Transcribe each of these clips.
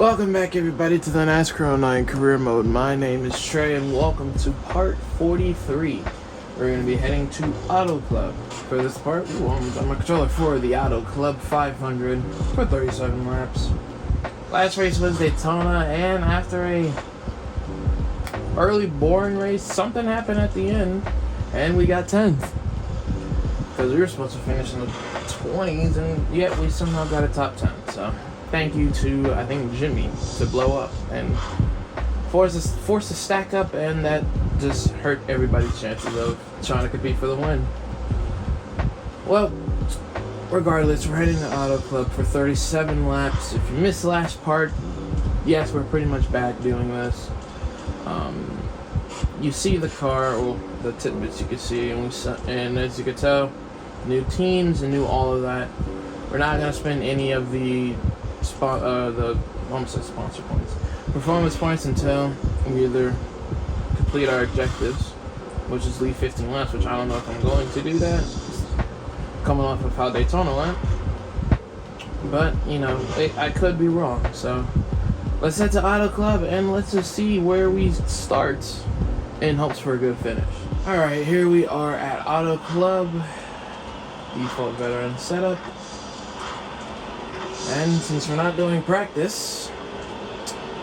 Welcome back everybody to the NASCAR 09 career mode. My name is Trey and welcome to part 43. We're going to be heading to Auto Club. For this part, I'm on my controller for the Auto Club 500 for 37 laps. Last race was Daytona, and after a early boring race, something happened at the end and we got 10th. Because we were supposed to finish in the 20s and yet we somehow got a top 10. So thank you to, I think, Jimmy to blow up and force to stack up, and that just hurt everybody's chances of trying to compete for the win. Well, regardless, we're heading to Auto Club for 37 laps. If you missed the last part, yes, we're pretty much back doing this. You see the car, or the tidbits you can see, and as you can tell, new teams and new all of that. We're not going to spend any of the sponsor points, performance points, until we either complete our objectives, which is lead 15 laps, which I don't know if I'm going to do that, coming off of how Daytona went, but you know, I could be wrong. So let's head to Auto Club and let's just see where we start in hopes for a good finish. Alright, here we are at Auto Club, default veteran setup. And since we're not doing practice,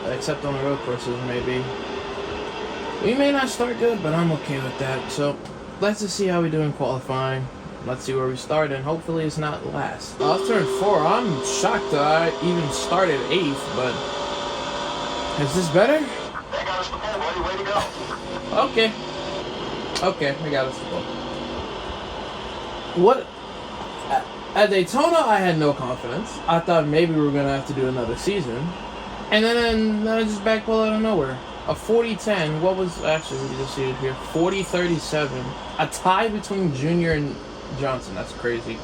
except on the road courses maybe, we may not start good, but I'm okay with that. So let's just see how we do in qualifying. Let's see where we start, and hopefully it's not last. Off turn 4, I'm shocked that I even started 8th, but is this better? They got us the pole, buddy. Way to go. Okay, we got us the pole. What? At Daytona, I had no confidence. I thought maybe we were going to have to do another season. And then I just backpulled out of nowhere. A 40-10, what was, actually, we just see it here, 40-37. A tie between Junior and Johnson. That's crazy.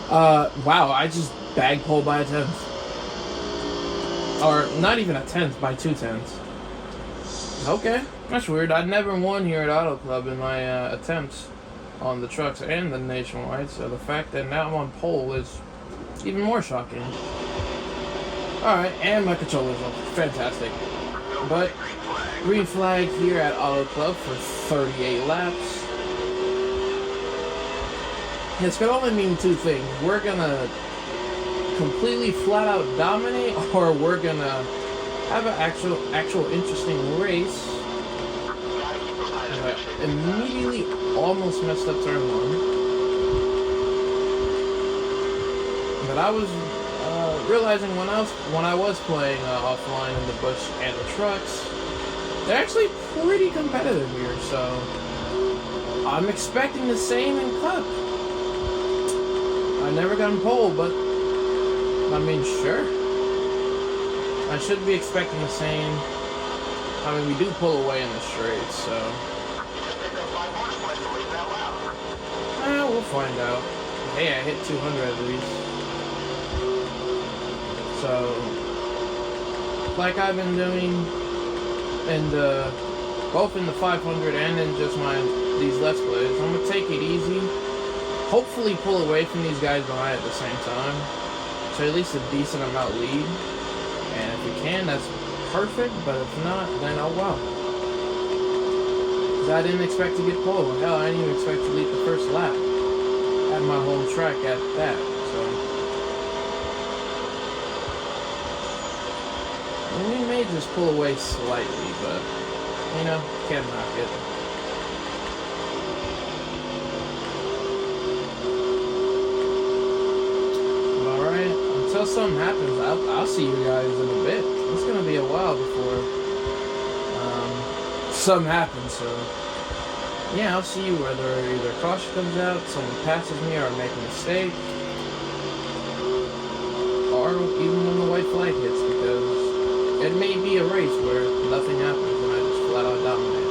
Wow, I just bagpulled by a 10th. Or, not even a 10th, by 2 tenths. Okay, that's weird. I never won here at Auto Club in my attempts on the trucks and the nationwide, so the fact that now I'm on pole is even more shocking. Alright, and my controllers are fantastic. But green flag here at Auto Club for 38 laps. It's gonna only mean two things. We're gonna completely flat out dominate, or we're gonna have an actual interesting race. Immediately almost messed up turn 1, but I was realizing when I was playing offline in the bush and the trucks, they're actually pretty competitive here, so I'm expecting the same in Cup. I never got in pole, but I mean, sure, I should be expecting the same. I mean, we do pull away in the straight, so we'll find out. Hey, I hit 200 at least. So, like I've been doing in both in the 500 and in just these Let's Plays, I'm gonna take it easy. Hopefully pull away from these guys behind at the same time, so at least a decent amount lead. And if we can, that's perfect. But if not, then oh well. I didn't expect to get pole. Hell, I didn't even expect to lead the first lap at my home track at that. So we may just pull away slightly, but you know, can't knock it. All right, until something happens, I'll see you guys in a bit. It's gonna be a while before something happens, so yeah, I'll see you whether either caution comes out, someone passes me, or I make a mistake, or even when the white flag hits, because it may be a race where nothing happens and I just flat out dominate.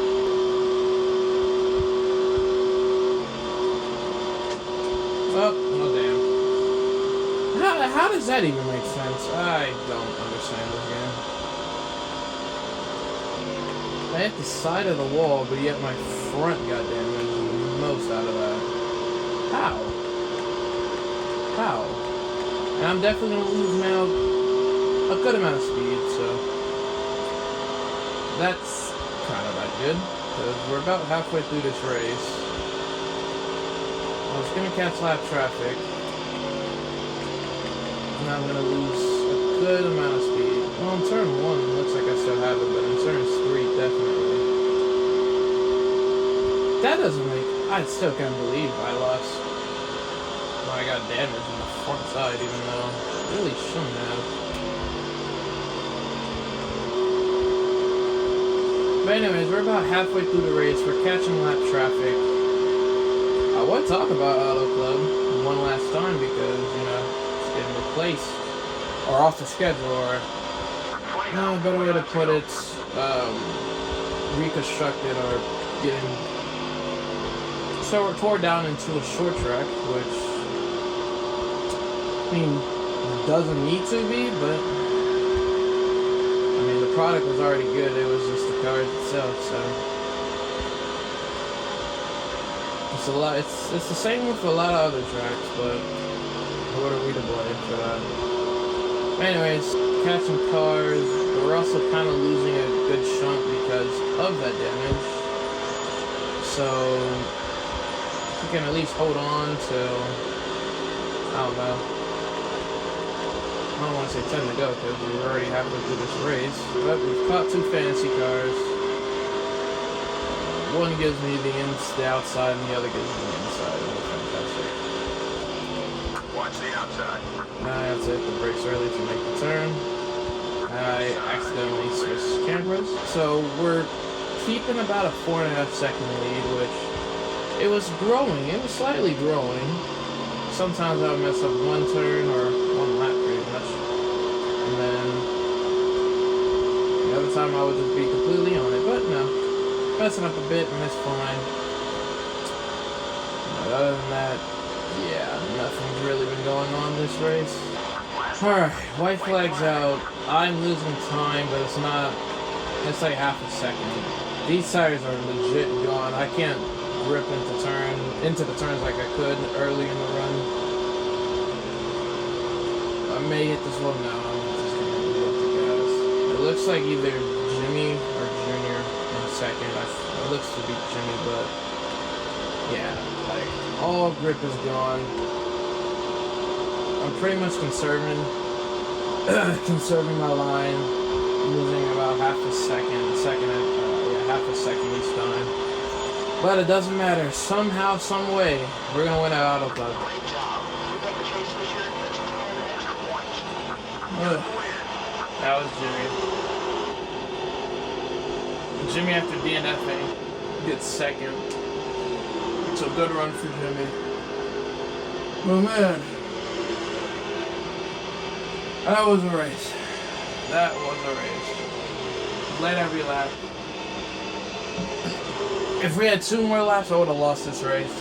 Oh, well damn. How does that even make sense? I don't understand this game. I hit the side of the wall, but yet my front got damaged the most out of that. How? And I'm definitely going to lose now a good amount of speed, so that's kind of not good, because we're about halfway through this race. I was going to catch lap traffic, and I'm going to lose a good amount of speed. Well, in turn 1, it looks like I still have it, but in turn 3, definitely. That doesn't make... I still can't believe I lost when I got damaged in the front side, even though I really shouldn't have. But anyways, we're about halfway through the race. We're catching lap traffic. I would talk about Auto Club one last time because, you know, it's getting replaced or off the schedule, or no, a better way to put it, reconstructed or getting tore down into a short track, which, I mean, doesn't need to be, but I mean, the product was already good. It was just the car itself, so it's a lot. It's the same with a lot of other tracks, but what are we to blame for that? Anyways, catching cars, but we're also kind of losing a good chunk because of that damage. So we can at least hold on till, I don't know. I don't want to say 10 to go because we're already halfway through this race. But we've caught 2 fantasy cars. One gives me the outside and the other gives me the inside. Fantastic. Watch the outside. Now I have to hit the brakes early to make the turn. I accidentally switched cameras. So we're keeping about a 4.5 second lead, which it was growing. It was slightly growing. Sometimes I would mess up one turn or one lap pretty much. And then the other time I would just be completely on it. But no, messing up a bit and it's fine. But other than that, yeah, nothing's really been going on this race. Alright, white flag's out. I'm losing time, but it's not, it's like half a second. These tires are legit gone. I can't rip into the turns like I could early in the run. I may hit this one now. I'm just gonna leave up the gas. It looks like either Jimmy or Junior in second. It looks to be Jimmy, but yeah, like all grip is gone. I'm pretty much conserving my line, losing about half a second each time. But it doesn't matter. Somehow, some way, we're gonna win our Auto Club. Great job. You make the chase this year, that's 10 extra points. That was Jimmy. Jimmy, after DNFing, gets second. It's a good run for Jimmy. Oh man, that was a race. That was a race. Led every lap. If we had 2 more laps, I would have lost this race.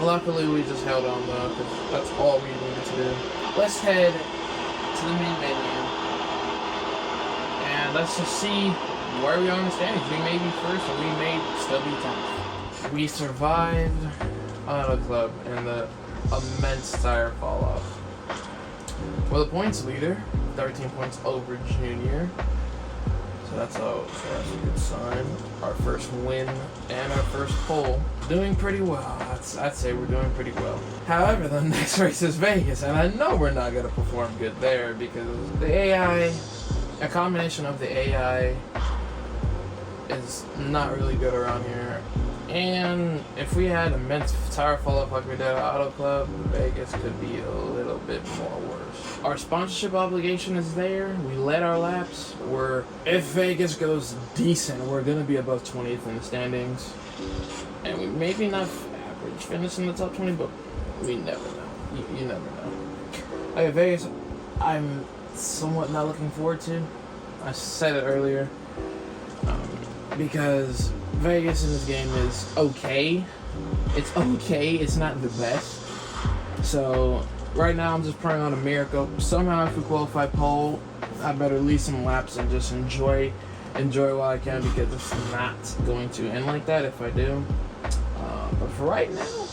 Luckily, we just held on though, because that's all we needed to do. Let's head to the main menu, and let's just see where we are in the standings. We may be first, or we may still be 10th. We survived Auto Club and the immense tire fall off. We're the points leader, 13 points over Junior. So that's a good sign. Our first win and our first pole. Doing pretty well. I'd say we're doing pretty well. However, the next race is Vegas, and I know we're not going to perform good there because the AI, a combination of the AI is not really good around here. And if we had immense tire fall off like we did at Auto Club, Vegas could be a little bit more worse. Our sponsorship obligation is there. We led our laps. If Vegas goes decent, we're gonna be above 20th in the standings, and we maybe not average finish in the top 20, but we never know. You never know. Okay, Vegas, I'm somewhat not looking forward to. I said it earlier. Because Vegas in this game is okay. It's okay. It's not the best. So right now I'm just praying on a miracle. Somehow if we qualify pole, I better leave some laps and just enjoy while I can, because it's not going to end like that if I do. But for right now,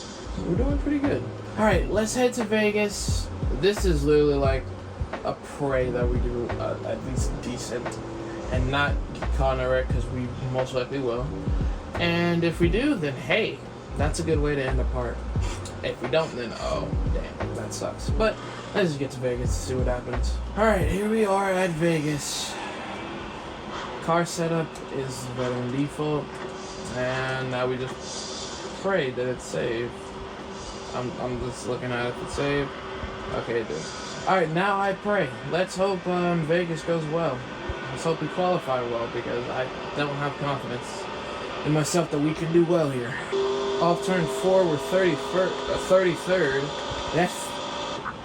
we're doing pretty good. All right, let's head to Vegas. This is literally like pray that we do at least decent and not get caught in a wreck, because we most likely will. And if we do, then hey, that's a good way to end a part. If we don't, then oh damn, that sucks. But let's just get to Vegas to see what happens. Alright, here we are at Vegas. Car setup is veteran default, and now we just pray that it's saved. I'm just looking at if it's saved. Okay, it did. Alright, now I pray. Let's hope Vegas goes well. Let's hope we qualify well, because I don't have confidence in myself that we can do well here. Off turn 4, we're 33rd. Yes.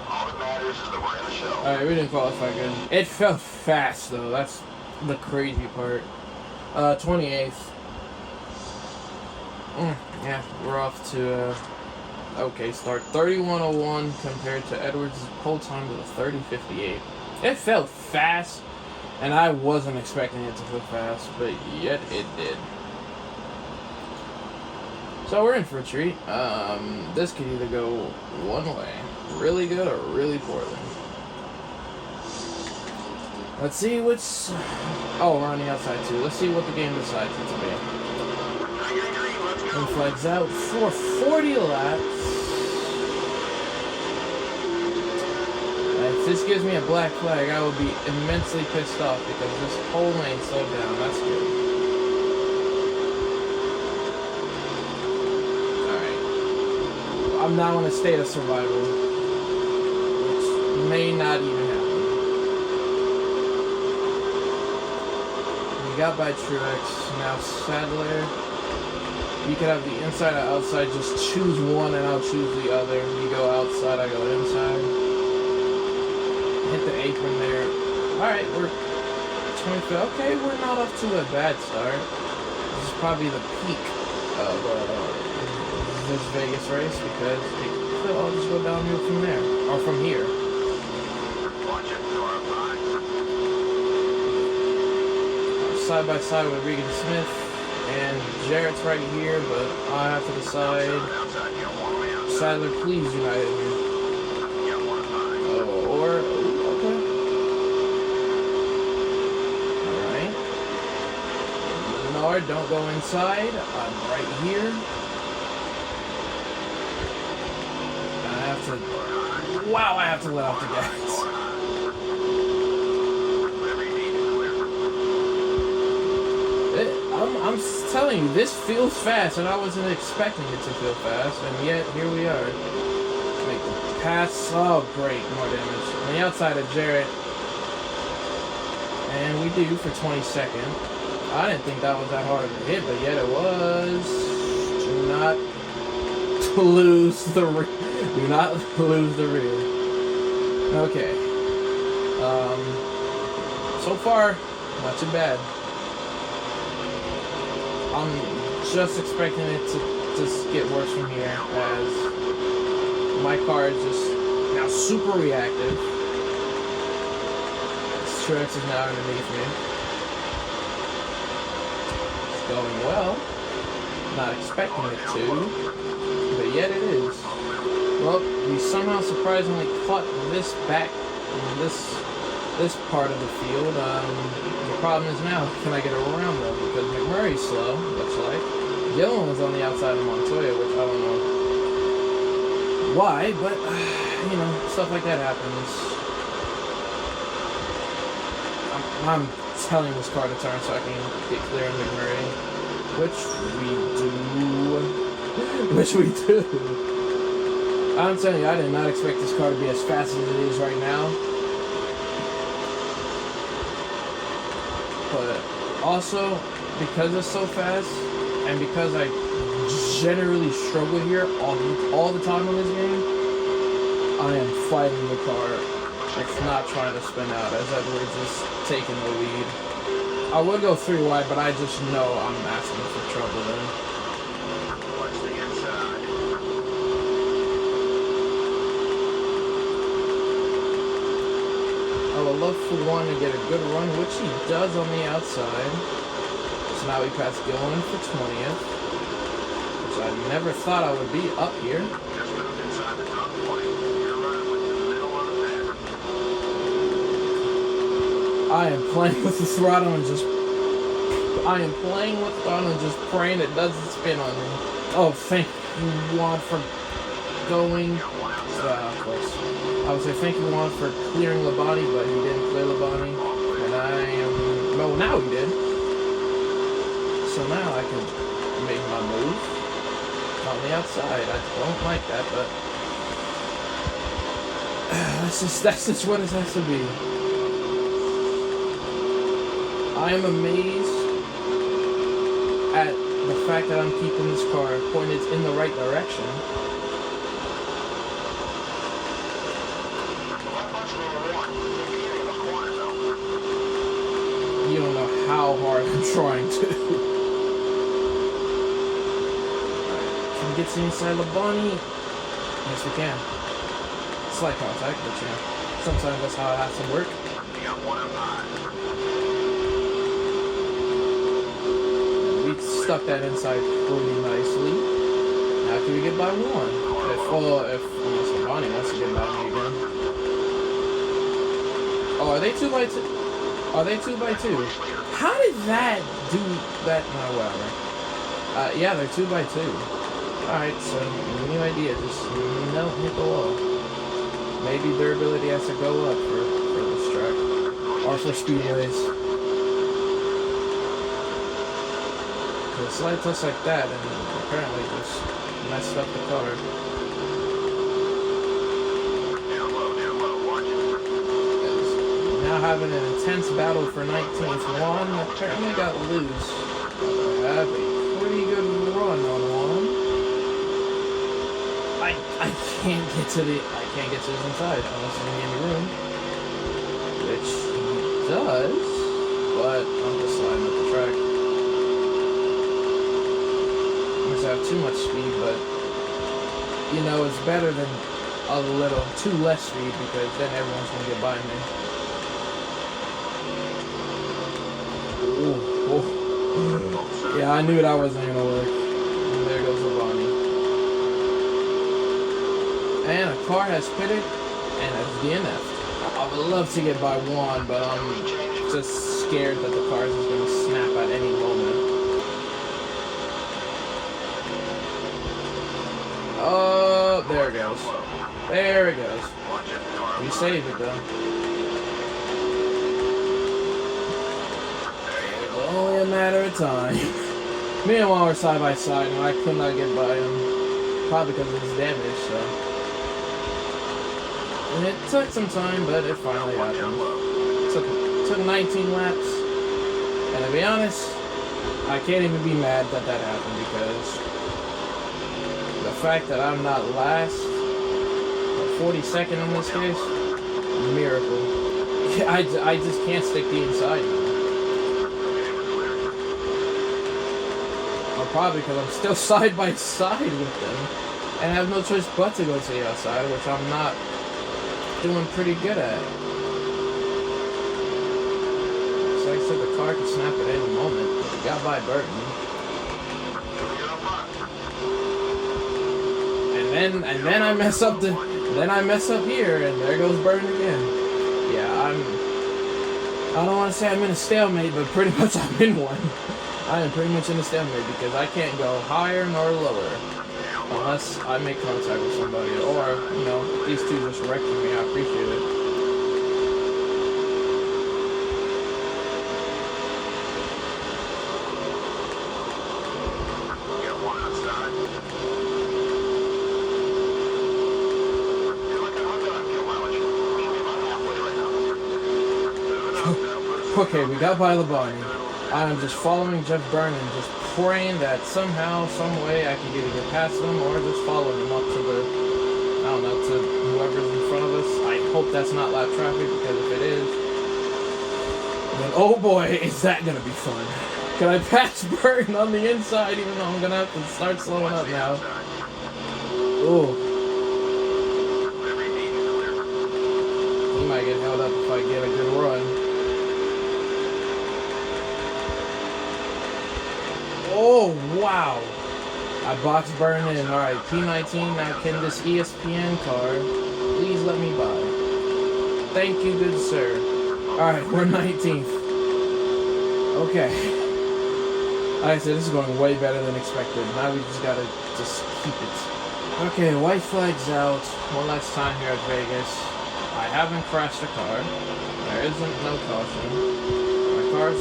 All that matters is that we're in the show. Alright, we didn't qualify good. It felt fast though. That's the crazy part. 28th. Yeah, we're off to okay start. 31:01 compared to Edwards' pole time to the 30:58. It felt fast, and I wasn't expecting it to feel fast, but yet it did. So we're in for a treat. This could either go one way, really good or really poorly. Let's see what's... Oh, we're on the outside too. Let's see what the game decides it to be. And flags out for 40 laps. If this gives me a black flag, I will be immensely pissed off, because this whole lane slowed down. That's good. I'm now in a state of survival, which may not even happen. We got by Truex, now Sadler. You could have the inside or outside, just choose one and I'll choose the other. You go outside, I go inside. Hit the apron there. Alright, we're 25th. Okay, we're not off to a bad start. This is probably the peak of this Vegas race, because it could all just go downhill from there, or from here. Side by side with Regan Smith, and Jarrett's right here, but I have to decide. Sadler, please unite me. Oh, or okay. All right. Menard, don't go inside. I'm right here. Wow, I have to let off the gas. I'm telling you, this feels fast, and I wasn't expecting it to feel fast, and yet here we are. Make the pass. Oh, great, more damage. On the outside of Jarrett, and we do for 22nd. I didn't think that was that hard of a hit, but yet it was. Do not lose the do not lose the rear. Okay. So far, not too bad. I'm just expecting it to just get worse from here, as my car is just now super reactive. Truex is now underneath me. It's going well. Not expecting it to, but yet it is. Well, we somehow surprisingly caught this back in this part of the field. The problem is now, can I get around them? Because McMurray's slow, looks like. Gillen was on the outside of Montoya, which I don't know why, but, you know, stuff like that happens. I'm telling this car to turn so I can get clear of McMurray, which we do. I'm telling you, I did not expect this car to be as fast as it is right now. But also, because it's so fast, and because I generally struggle here all the time in this game, I am fighting the car. It's not trying to spin out, as Edwards is taking the lead. I would go 3 wide, but I just know I'm asking for trouble then. I would love for one to get a good run, which he does on the outside. So now we pass Gillen for 20th, which I never thought I would be up here. I am playing with the throttle and just praying it doesn't spin on me. Oh, thank you, Juan, for going. Of course. I would say thank you, Juan, for clearing Labani, but he didn't clear Labani. And I am... No, now he did. So now I can make my move on the outside. I don't like that, but... That's just what it has to be. I am amazed at the fact that I'm keeping this car pointed in the right direction. You don't know how hard I'm trying to. Can we get to the inside Labani? Yes, we can. Slight contact, but you know, sometimes that's how it has to work. We stuck that inside pretty nicely. Now can we get by one? Unless Labani wants to get by me again. Oh, are they 2x2? Are they 2x2? How did that do that? No, whatever. Yeah, they're 2x2. Alright, so new idea. Just no hit the wall. Maybe durability has to go up for this track. Or for speedways. Because slight twist like that and apparently just messed up the car. Now having an intense battle for 19th. Juan apparently got loose. I have a pretty good run on Juan. I can't get to this inside unless there's any room. Which he does, but I'm just sliding up the track. I have too much speed, but you know, it's better than a little too less speed because then everyone's gonna get by me. Ooh. Yeah, I knew that wasn't gonna work. And there goes Labani. And a car has pitted and has DNF'd. I would love to get by one, but I'm just scared that the car is gonna snap at any moment. Oh, there it goes. There it goes. We saved it though. It's only a matter of time. Me and Juan were side by side and I could not get by him. Probably because of his damage, so. And it took some time, but it finally happened. It took 19 laps. And to be honest, I can't even be mad that that happened because the fact that I'm not last, or 42nd in this case, miracle. I just can't stick the inside now. Or probably because I'm still side by side with them, and I have no choice but to go to the outside, which I'm not doing pretty good at. So like I said, the car could snap at any moment. We got by Burton. And then I mess up here, and there goes Burton again. Yeah, I don't want to say I'm in a stalemate, but pretty much I'm in one. I am pretty much in a stalemate because I can't go higher nor lower unless I make contact with somebody, or you know, these two just wrecking me. I appreciate it. Okay, we got by Labani. I am just following Jeff Byrne and just praying that somehow, some way, I can either get past him or just follow him up to the, I don't know, to whoever's in front of us. I hope that's not lap traffic, because if it is, then oh boy, is that gonna be fun. Can I pass Byrne on the inside, even though I'm gonna have to start slowing up now? Ooh. He might get held up if I get a good run. Oh, wow. I boxed Burn in. Alright, P19. Now can this ESPN car please let me by? Thank you, good sir. Alright, we're 19th. Okay. Like I said, this is going way better than expected. Now we just gotta keep it. Okay, white flag's out. One last time here at Vegas. I haven't crashed a car. There isn't no caution. My car's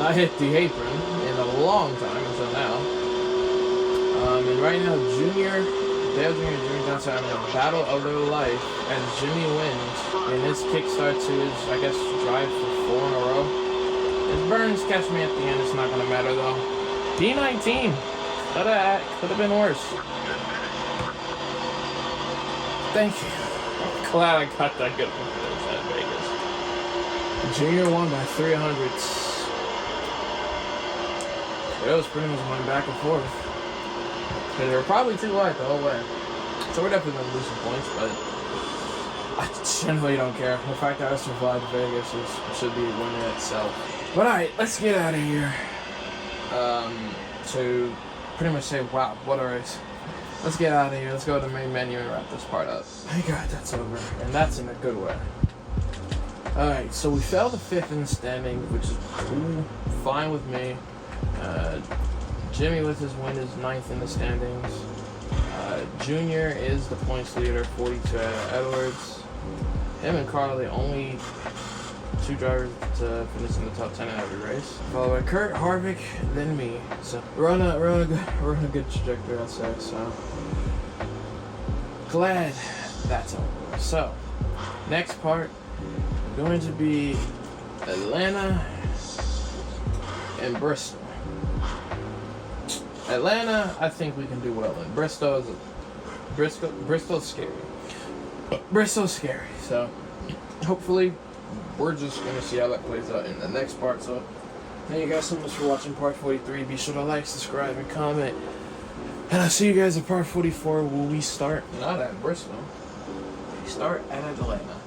not hit the apron in a long time until now. And right now, Dale Jr. Johnson having a battle of their life as Jimmy wins in his kickstart to his, I guess, drive for 4 in a row. If Burns catch me at the end, it's not going to matter though. P19. Could have been worse. Thank you. I'm glad I got that good one at Vegas. Junior won by 300s. It was pretty much going back and forth. And they were probably too light the whole way. So we're definitely going to lose some points, but I generally don't care. The fact that I survived Vegas should be a win in itself. But alright, let's get out of here. To pretty much say, wow, what a race. Let's get out of here. Let's go to the main menu and wrap this part up. Thank God that's over. And that's in a good way. Alright, so we fell to 5th in the standings, which is fine with me. Jimmy with his win is 9th in the standings. Junior is the points leader, 42 Edwards. Him and Carl are the only 2 drivers to finish in the top 10 in every race. Followed by Kurt, Harvick, then me. So we're on a good trajectory, I'd say. So glad that's over. So next part going to be Atlanta and Bristol. Atlanta, I think we can do well in. Bristol's scary. Bristol's scary. So hopefully we're just gonna see how that plays out in the next part. So thank you guys so much for watching part 43. Be sure to like, subscribe, and comment. And I'll see you guys in part 44 where we start not at Bristol. We start at Atlanta.